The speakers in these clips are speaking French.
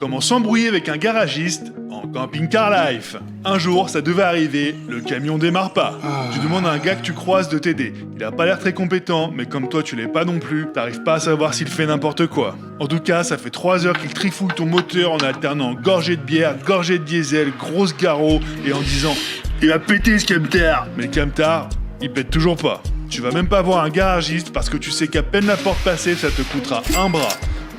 Comment s'embrouiller avec un garagiste en camping-car life. Un jour, ça devait arriver, le camion démarre pas. Tu demandes à un gars que tu croises de t'aider. Il a pas l'air très compétent, mais comme toi tu l'es pas non plus, t'arrives pas à savoir s'il fait n'importe quoi. En tout cas, ça fait 3 heures qu'il trifouille ton moteur en alternant gorgée de bière, gorgée de diesel, grosse garrot, et en disant « Il va péter ce camtar !» Mais le camtar, il pète toujours pas. Tu vas même pas voir un garagiste parce que tu sais qu'à peine la porte passée, ça te coûtera un bras.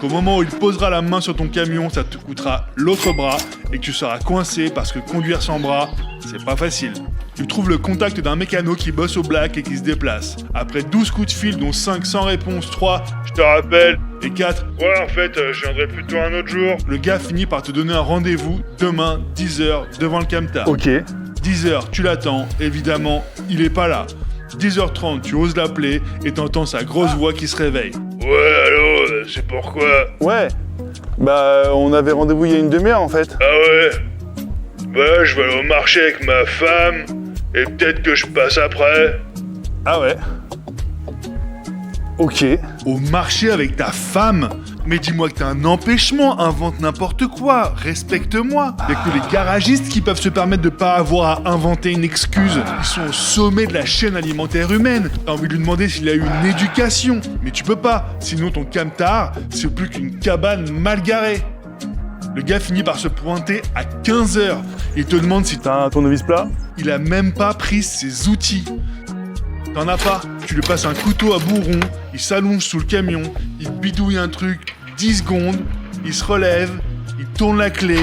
Qu'au moment où il posera la main sur ton camion, ça te coûtera l'autre bras et que tu seras coincé parce que conduire sans bras, c'est pas facile. Tu trouves le contact d'un mécano qui bosse au black et qui se déplace. Après 12 coups de fil, dont 5 sans réponse, 3 « Je te rappelle » et 4 « Ouais, en fait, je viendrai plutôt un autre jour », le gars finit par te donner un rendez-vous demain, 10h, devant le camtar. Ok. 10h, tu l'attends, évidemment, il est pas là. 10h30, tu oses l'appeler et t'entends sa grosse voix qui se réveille. Ouais, allô, c'est pourquoi? Ouais. Bah, on avait rendez-vous il y a une demi-heure en fait. Ah ouais? Bah, je vais aller au marché avec ma femme et peut-être que je passe après. Ah ouais. Ok. Au marché avec ta femme? Mais dis-moi que t'as un empêchement, invente n'importe quoi, respecte-moi. Y'a que les garagistes qui peuvent se permettre de pas avoir à inventer une excuse. Ils sont au sommet de la chaîne alimentaire humaine. T'as envie de lui demander s'il a eu une éducation. Mais tu peux pas, sinon ton camtar, c'est plus qu'une cabane mal garée. Le gars finit par se pointer à 15h. Il te demande si T'as un tournevis plat? il a même pas pris ses outils. T'en as pas, tu lui passes un couteau à bourron, il s'allonge sous le camion, il bidouille un truc, 10 secondes, il se relève, il tourne la clé,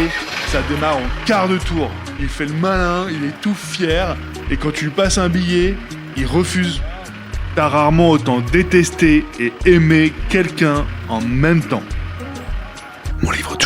ça démarre en quart de tour. Il fait le malin, il est tout fier, et quand tu lui passes un billet, il refuse. T'as rarement autant détesté et aimé quelqu'un en même temps. Mon livre de